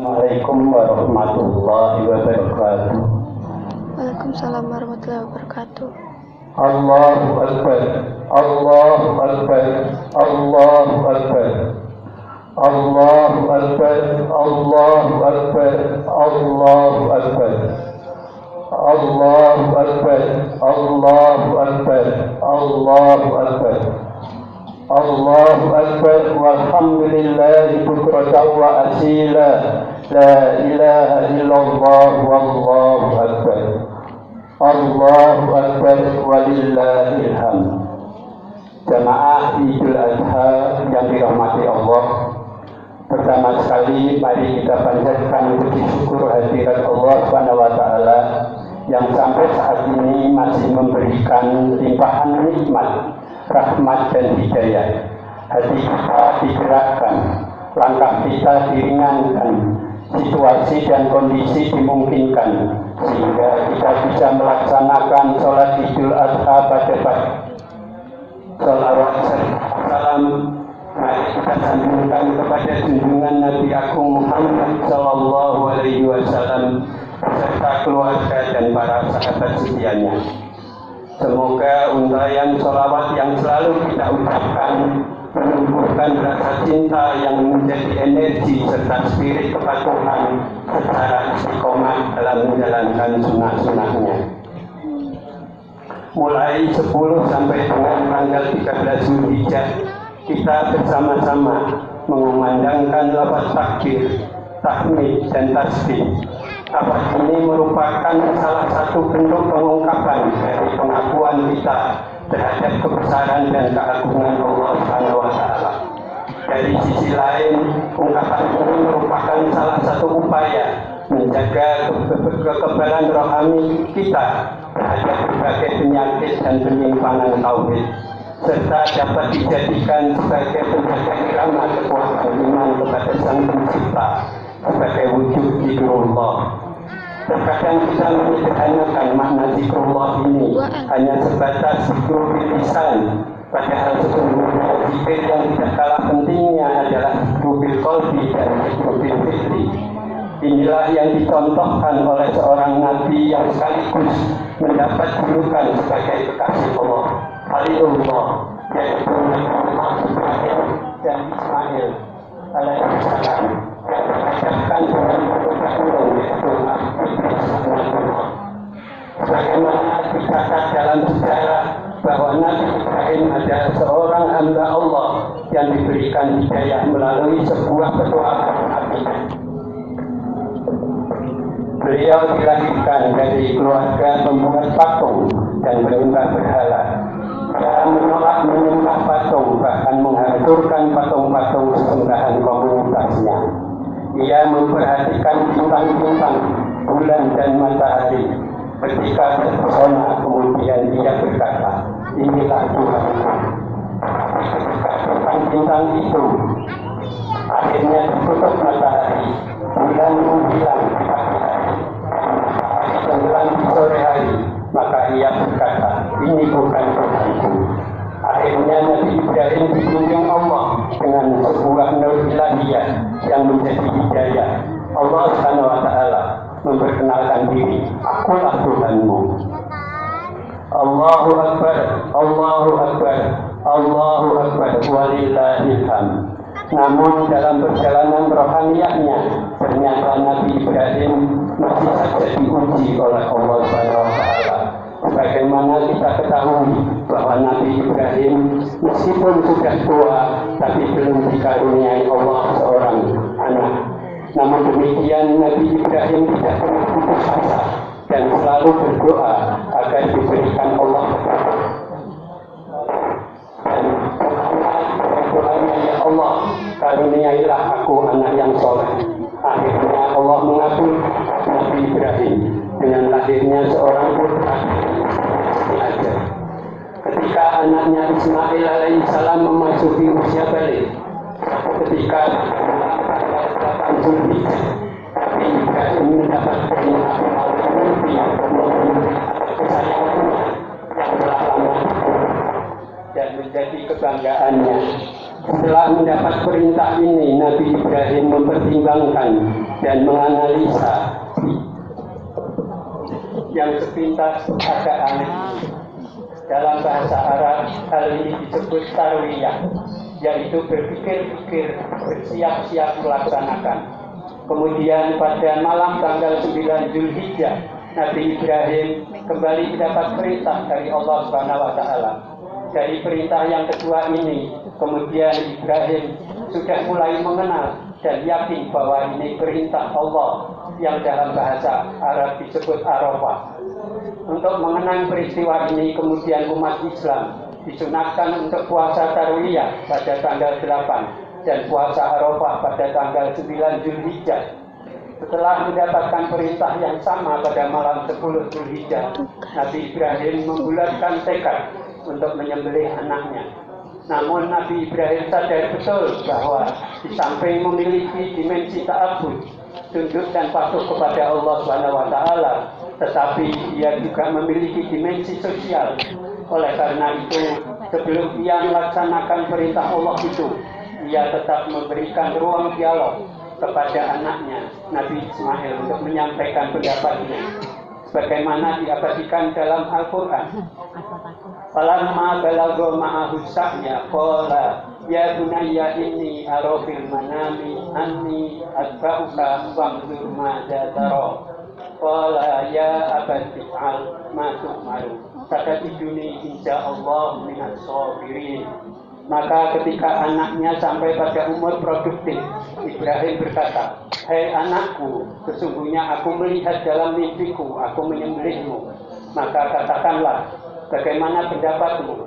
Assalamualaikum warahmatullahi wabarakatuh. Waalaikumsalam warahmatullahi wabarakatuh. Allahu Akbar, Allahu Akbar, Allahu Akbar, Allahu Akbar, Allahu Akbar, Allahu Akbar, Allahu Akbar, Allahu Akbar, Allahu Akbar, Allahu Akbar, walhamdulillahi bukratan wa asila, la ilaha illallah, wallahu akbar, Allahu akbar, walillahil hamd. Jamaah Idul Adha yang dirahmati Allah, pertama sekali mari kita panjatkan puji syukur hadirat Allah Subhanahu wa taala yang sampai saat ini masih memberikan limpahan nikmat, rahmat dan hidayah. Hati kita digerakkan, langkah kita diringankan, situasi dan kondisi dimungkinkan sehingga kita bisa melaksanakan sholat Idul Adha pada pagi. Sholawat serta salam mari kita sambungkan kepada junjungan Nabi Agung Muhammad Sallallahu Alaihi Wasallam serta keluarga dan para sahabat setianya. Semoga untayan sholawat yang selalu kita ucapkan menumbuhkan rasa cinta yang menjadi energi serta spirit kepatuhan secara istiqomah dalam menjalankan sunnah-sunnahnya. Mulai 10 sampai dengan tanggal 13 Zulhijjah kita bersama-sama mengumandangkan lafaz takbir, tahmid dan tasbih. Lafaz ini merupakan salah satu bentuk pengungkapan dari pengakuan kita terhadap kebesaran dan keagungan Allah Subhanahu wa taala. Dari sisi lain, ungkapan ini merupakan salah satu upaya menjaga kekebalan rohani kita terhadap berbagai penyakit dan penyimpangan tauhid, serta dapat dijadikan sebagai penjaga irama kekuatan iman kepada Sang Pencipta sebagai wujud zikrullah. Terkadang kita menyederhanakan makna zikrullah ini hanya sebatas zikrul lisan, padahal sesungguhnya zikir yang tidak kalah pentingnya adalah zikrul qalbi dan zikrul fi'li. Inilah yang dicontohkan oleh seorang nabi yang sekaligus mendapat julukan sebagai kekasih Allah, Khalilullah, yaitu Nabi Muhammad dan Ismail alaihissalam, yang dihadapkan dengan perbuatan yaitu Abdullah. Sebagaimana dicatat dalam sejarah bahwa Nabi Ibrahim adalah seorang hamba Allah yang diberikan hidayah melalui sebuah petualangan Nabi. Beliau dilahirkan dari keluarga pembuat patung dan menyembah berhala. Dia menolak menyembah patung, bahkan menghancurkan patung-patung sembahan komunitasnya. Ia memperhatikan bintang-bintang, bulan dan matahari. Ketika terpesona, kemudian ia berkata, inilah Tuhan. Bintang-bintang itu akhirnya tertutup matahari, bulan menghilang di pagi hari, tenggelam di sore hari, maka ia berkata, ini bukan Tuhanku. Akhirnya Nabi Ibrahim ditunjuk Allah dengan sebuah nur ilahiyah yang menjadi hidayah. Allah Subhanahu wa taala memperkenalkan diri, akulah Tuhanmu. Allahu Akbar, Allahu Akbar, Allahu Akbar, walillahil hamd. Namun dalam perjalanan rohaniyahnya, ternyata Nabi Ibrahim masih saja diuji oleh Allah Subhanahu wa taala. Sebagaimana kita ketahui bahwa Nabi Ibrahim meskipun sudah tua, tapi belum dikaruniai Allah seorang anak. Namun demikian Nabi Ibrahim tidak pernah putus asa dan selalu berdoa agar diberikan Allah dan doanya, ya Allah, karuniailah aku anak yang soleh. Akhirnya Allah mengabul Nabi Ibrahim dengan lahirnya seorang putra. Ketika anaknya Ismail alaihissalam memasuki usia balik, ketika 8 Zulhijjah, Nabi Ibrahim mendapat perintah melalui mimpi kesayangannya yang telah lama dan menjadi kebanggaannya. Setelah mendapat perintah ini, Nabi Ibrahim mempertimbangkan dan menganalisa yang sepintas agak aneh. Dalam bahasa Arab, hal ini disebut tarwiyah, yaitu berpikir-pikir, bersiap-siap melaksanakan. Kemudian pada malam tanggal 9 Zulhijjah, Nabi Ibrahim kembali mendapat perintah dari Allah Subhanahu wa Ta'ala. Dari perintah yang kedua ini, kemudian Ibrahim sudah mulai mengenal dan yakin bahwa ini perintah Allah yang dalam bahasa Arab disebut Arafah. Untuk mengenang peristiwa ini, kemudian umat Islam disunahkan untuk puasa Tarwiyah pada tanggal 8 dan puasa Arafah pada tanggal 9 Zulhijjah. Setelah mendapatkan perintah yang sama pada malam 10 Zulhijjah, Nabi Ibrahim membulatkan tekad untuk menyembelih anaknya. Namun Nabi Ibrahim sadar betul bahwa di samping memiliki dimensi ta'abbud, tunduk dan patuh kepada Allah Subhanahu wa Ta'ala, tetapi ia juga memiliki dimensi sosial. Oleh karena itu, sebelum ia melaksanakan perintah Allah itu, ia tetap memberikan ruang dialog kepada anaknya, Nabi Ismail, untuk menyampaikan pendapatnya. Sebagaimana diabadikan dalam Al-Quran. Falamma balagha ma'ahu sa'ya qala ya bunayya inni ara fil manami anni atba'uka fanzur madza tara. Qala ya abati if'al ma tu'maru satajiduni insyaallah minas sabirin. Maka ketika anaknya sampai pada umur produktif, Ibrahim berkata, "Hai anakku, sesungguhnya aku melihat dalam mimpiku, aku menyembelihmu. Maka katakanlah, bagaimana pendapatmu?"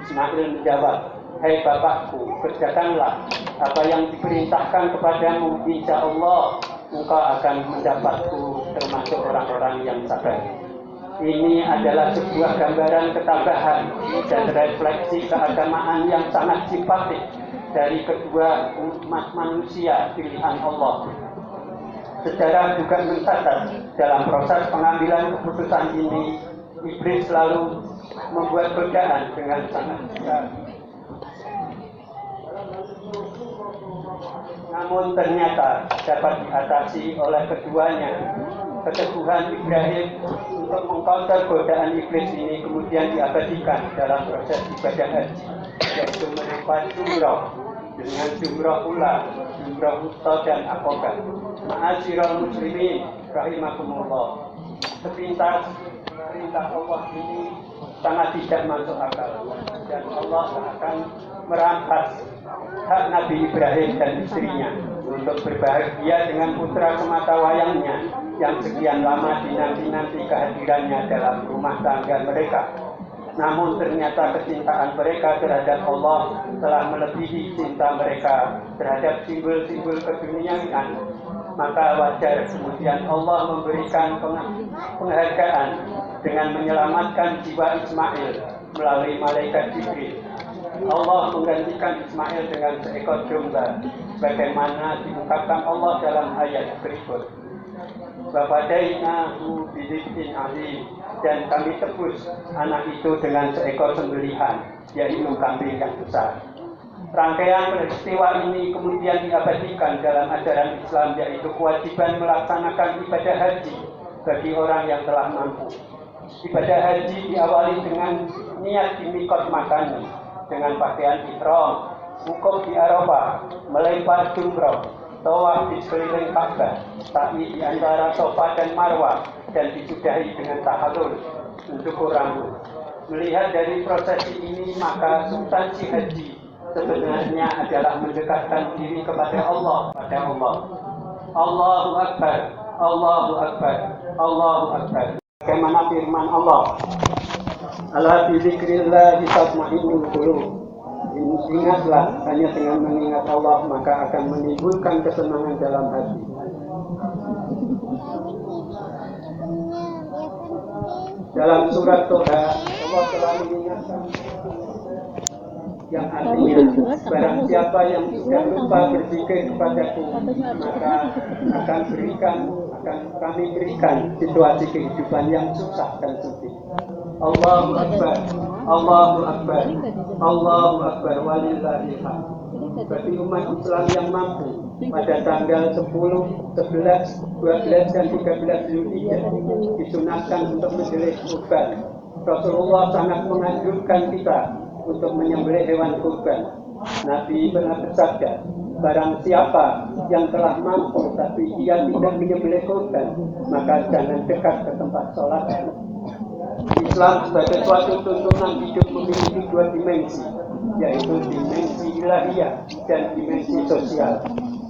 Ismail menjawab, "Hai bapakku, kerjakanlah apa yang diperintahkan kepadamu, insya Allah engkau akan mendapatku termasuk orang-orang yang sabar." Ini adalah sebuah gambaran ketambahan dan refleksi keagamaan yang sangat simpatik dari kedua umat manusia pilihan Allah. Sejarah juga mencatat dalam proses pengambilan keputusan ini, Iblis selalu membuat godaan dengan sangat besar. Namun ternyata dapat diatasi oleh keduanya. Keteguhan Ibrahim untuk mengcounter godaan iblis ini kemudian diabadikan dalam proses ibadah haji, yaitu merupakan jumrah dengan jumrah ula, jumrah wusta dan akobah. Ma'asyiral muslimin rahimakumullah. Sepintas perintah Allah ini sangat tidak masuk akal, dan Allah akan merampas hak Nabi Ibrahim dan istrinya untuk berbahagia dengan putra sematawayangnya yang sekian lama dinanti-nanti kehadirannya dalam rumah tangga mereka. Namun ternyata kecintaan mereka terhadap Allah telah melebihi cinta mereka terhadap simbol-simbol keduniaan. Maka wajar kemudian Allah memberikan penghargaan dengan menyelamatkan jiwa Ismail melalui malaikat Jibril. Allah menggantikan Ismail dengan seekor domba, bagaimana diungkapkan Allah dalam ayat berikut. Wafadainahu bidzikrin azim, dan kami tebus anak itu dengan seekor sembelihan, yaitu kambing yang besar. Rangkaian peristiwa ini kemudian diabadikan dalam ajaran Islam, yaitu kewajiban melaksanakan ibadah haji bagi orang yang telah mampu. Ibadah haji diawali dengan niat di mikot makani dengan pakaian ihram, wukuf di Arafah, melempar jumrah, tawaf di sekeliling Ka'bah, sa'i di antara Safa dan Marwah, dan disudahi dengan tahallul, mencukur rambut. Melihat dari prosesi ini, maka substansi haji sebenarnya adalah mendekatkan diri kepada Allah, Allahu Akbar, Allahu Akbar, Allahu Akbar. Bagaimana firman Allah? Ala bi dzikrillah tatma'innul qulub. Ingatlah, hanya dengan mengingat Allah maka akan menimbulkan kesenangan dalam hati. Dalam surat Toha, Allah telah mengingatkan yang artinya, barang siapa yang sudah lupa berzikir kepadaku, maka akan kami berikan situasi kehidupan yang susah dan sulit. Allahu Akbar, Allahu Akbar, Allahu Akbar, walillahil hamd. bagi umat Islam yang mampu pada tanggal 10, 11, 12, dan 13 Zulhijjah disunahkan untuk menjelih kurban. Rasulullah sangat menganjurkan kita untuk menyembelih hewan kurban. Nabi pernah bersabda, barang siapa yang telah mampu tapi ia tidak menyembelih kurban, maka jangan dekat ke tempat sholat. Islam sebagai suatu tuntunan hidup memiliki dua dimensi, yaitu dimensi ilahiyah dan dimensi sosial.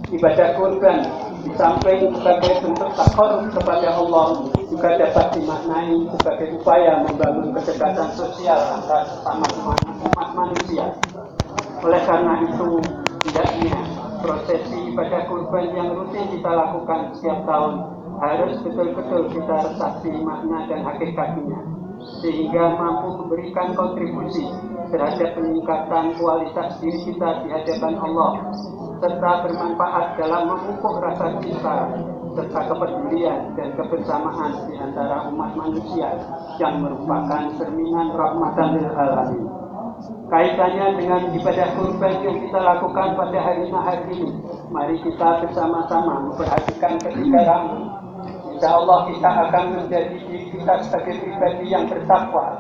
Ibadah kurban di samping sebagai bentuk takarrub kepada Allah juga dapat dimaknai sebagai upaya membangun kedekatan sosial antara sesama umat manusia. Oleh karena itu, hendaknya prosesi ibadah kurban yang rutin kita lakukan setiap tahun harus betul-betul kita resapi makna dan hakikatnya, sehingga mampu memberikan kontribusi terhadap peningkatan kualitas diri kita di hadapan Allah, serta bermanfaat dalam memupuk rasa cinta serta kepedulian dan kebersamaan di antara umat manusia yang merupakan cerminan rahmatan lil alamin. Kaitannya dengan ibadah kurban yang kita lakukan pada hari ini, mari kita bersama-sama memperhatikan ketiga rangkaian. Insya Allah kita akan menjadi diri kita sebagai pribadi yang bertakwa.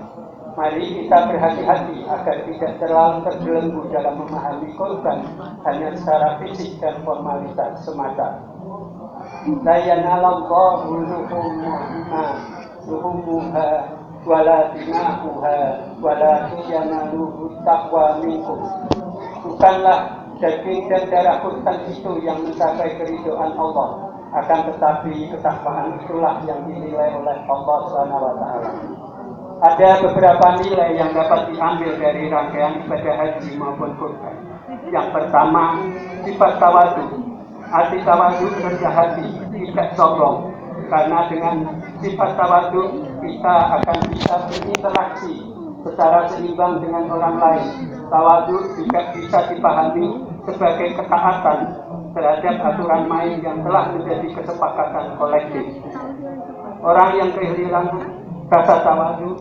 Mari kita berhati-hati agar tidak terlalu terbelenggu dalam memahami kurban hanya secara fisik dan formalitas semata. La yanalallahu luhumuha wala dima'uha wala yanaluhu taqwa minkum. Bukanlah daging dan darah kurban itu yang mencapai keridhaan Allah, akan tetapi ketakwaan itulah yang dinilai oleh Allah SWT. Ada beberapa nilai yang dapat diambil dari rangkaian ibadah haji maupun kurban. Yang pertama, sifat tawadu. Arti tawadu rendah hati, tidak sombong. Karena dengan sifat tawadu kita akan bisa berinteraksi secara seimbang dengan orang lain. Tawadu juga bisa dipahami sebagai ketaatan terhadap aturan main yang telah menjadi kesepakatan kolektif. Orang yang kehilangan rasa tawadu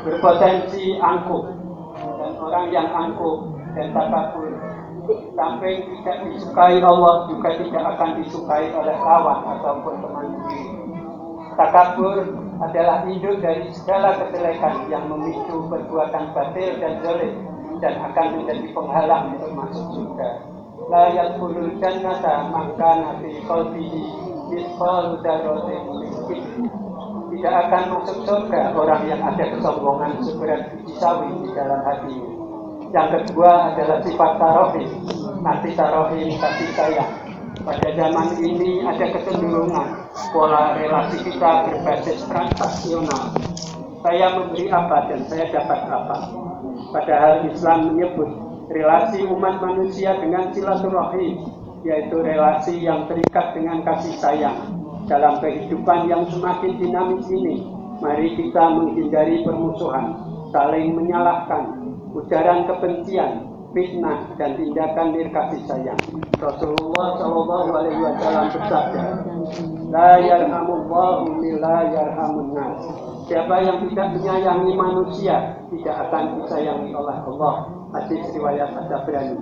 berpotensi angkuh, dan orang yang angkuh dan takabur sampai tidak disukai Allah juga tidak akan disukai oleh lawan ataupun teman sendiri. Takabur adalah induk dari segala kejelekan yang memicu perbuatan batil dan zalim dan akan menjadi penghalang untuk masuk surga. La yadkhulul jannata man kana fi qalbihi mithqalu dzarratin min kibr. Tidak akan masuk surga orang yang ada kesombongan seberat biji sawi di dalam hatinya. Yang kedua adalah sifat tarahim. Arti tarahim kasih sayang. Pada zaman ini ada kecenderungan pola relasi kita berbasis transaksional. Saya memberi apa dan saya dapat apa. Padahal Islam menyebut relasi umat manusia dengan silaturahim, yaitu relasi yang terikat dengan kasih sayang. Dalam kehidupan yang semakin dinamis ini, mari kita menghindari permusuhan, saling menyalahkan, ujaran kebencian, fitnah, dan tindakan nirkasih sayang. Rasulullah SAW bersabda, La yarhamullahu la yarhamun nas. Siapa yang tidak menyayangi manusia tidak akan disayangi oleh Allah. Hadis riwayat At-Tabrani.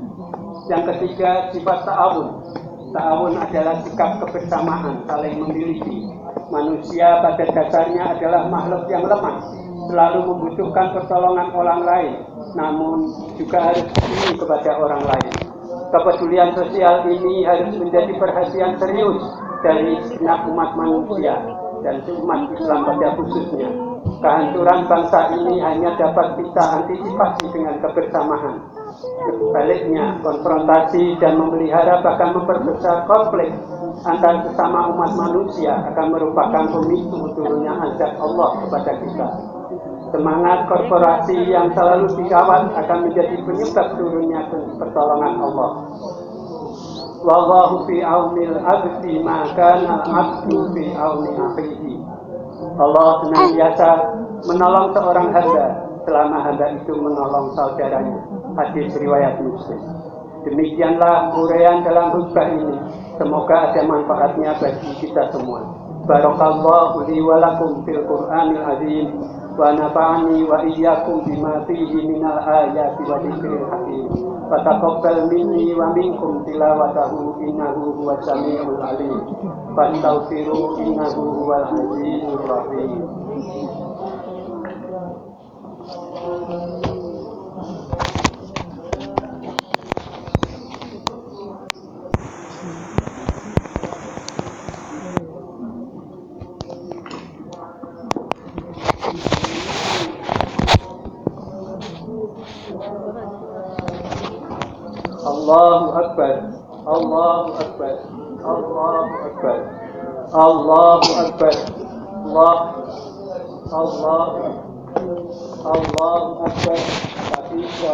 Yang ketiga, sifat ta'awun. Ta'awun adalah sikap kebersamaan, saling memiliki. Manusia pada dasarnya adalah makhluk yang lemah, selalu membutuhkan pertolongan orang lain, namun juga harus peduli kepada orang lain. Kepedulian sosial ini harus menjadi perhatian serius dari segenap umat manusia dan umat Islam pada khususnya. Kehancuran bangsa ini hanya dapat kita antisipasi dengan kebersamaan. Sebaliknya, konfrontasi dan memelihara bahkan memperbesar konflik antar sesama umat manusia akan merupakan pemicu turunnya azab Allah kepada kita. Semangat korporasi yang selalu dikawal akan menjadi penyebab turunnya pertolongan Allah. Wallahu fi aunil abdi ma kana al-abdu fi auni akhihi. Allah senantiasa menolong seorang hamba selama hamba itu menolong saudaranya. Hadis riwayat Muslim. Demikianlah uraian dalam khutbah ini. Semoga ada manfaatnya bagi kita semua. Barakallahu li wa lakum fil Qur'anil azim wa nafa'ani wa iyyakum bima fihi minal ayati wa dzikril hakim. Fataqabbal minni wa minkum tilawatahu innahu huwas samiul alim. Fastaghfiru innahu huwal azizur rahim. Allahu Akbar, Allahu Akbar, Allahu Akbar, Allahu Akbar, Allahu Akbar. Ketika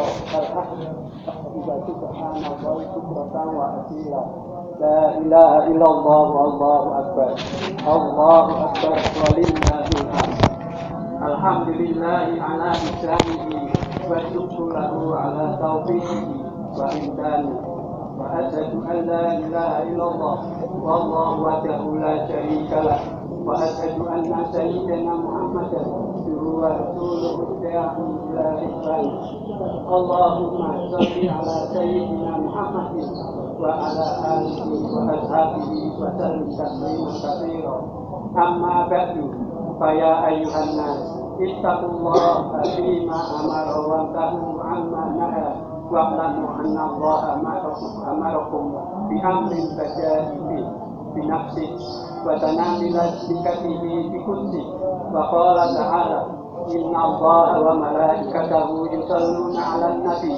subhanallah bukratan wa asila. La ilaha illallah wallahu akbar. Allahu Akbar walillahil hamd. Alhamdulillahi ala islamihi wa syukru lahu ala taufiqihi wa imdani wa asyhadu an la ilaha illallah wallahu wahdahu la syarika lah wa asyhadu anna sayyidana Muhammadan wa rasuluhu da'i ila ihsan. Allahumma shalli ala sayyidina Muhammadin wa ala alihi wa ashabihi wa sallim tasliman katsira. Amma ba'du, fa ya ayyuhan nas ittaqullaha fima amara wa tahu amma naha wa'lamu anna Allaha amarakum bi amrin tajahidi bi nafsi wa tanamila sikatihi bi kunti wa qala ta'ala inna Allaha wa malaikatahu yusalluna 'alan nabi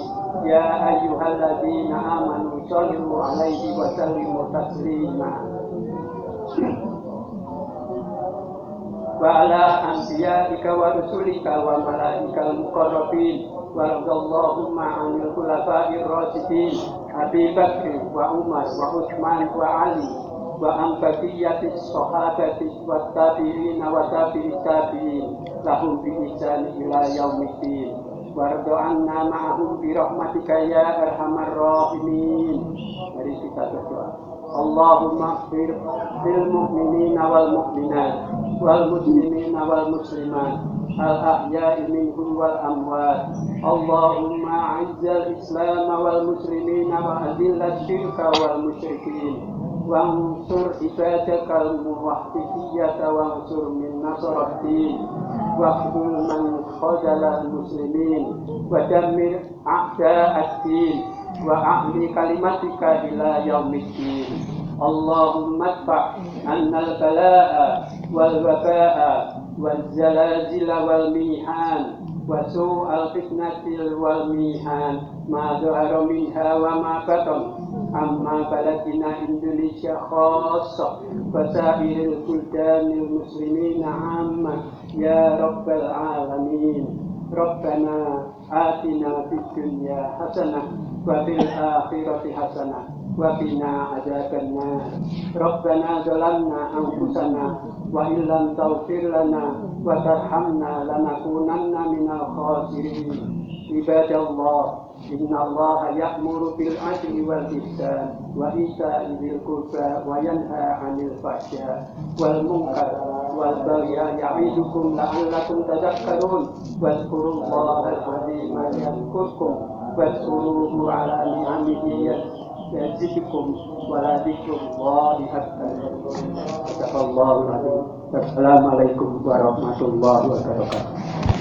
ya ayyuhalladzina amanu shallu 'alaihi wa sallimu taslima. Wa ala anbiya'ika wa rusulika wa malaikal muqarrabin wa radallahumma 'anil khulafa'ir rasyidin Abi Bakr wa Umar wa Utsman wa Ali wa an baqiyatis sahabati wat tabi'in wa tabi'it tabi'in lahum bi ihsan ila yaumiddin wa rad'anna ma'ahum bi rahmatika ya arhamar rahimin. Mari kita berdoa. Allahumma ighfir lil mu'minina wal mu'minat wal muslimina wal muslimat al ahya'i minhum wal amwat. Allahumma a'izzal islam wal muslimina wa adillal syirka wal musyrikin wa ansur ibadakal muwahhidiyata wa ansur min nasraddin wa qul man khadalal muslimin wa dammir a'da'ad-din wa ahli kalimatika ila yaumiddin. Allahumma adfa' annal bala'a wal waba'a wal zalazila wal mihan wa su'al fitnatil wal mihan ma dhahara minha wa ma batan amma baladina Indonesia khassa wa sa'iril buldanil muslimina amma ya rabbal alamin. Rabbana atina fid dunya hasanah wa fil akhirati hasanah wa qina adzabannar. Rabbana zalamna anfusana wa illam taghfir lana wa tarhamna lanakunanna minal khasirin. Ibadallah, innallaha ya'muru bil 'adli wal ihsan wa ita'i dzil qurba wa yanha 'anil fahsya wal munkar wal baghi ya'idukum la'allakum tadhakkarun. Wadhkurullaha al-'azima yadhkurkum wadhkuruhu 'ala ni'amihi yazidkum wa la dzikrullahi akbar. Assalamualaikum warahmatullahi wabarakatuh.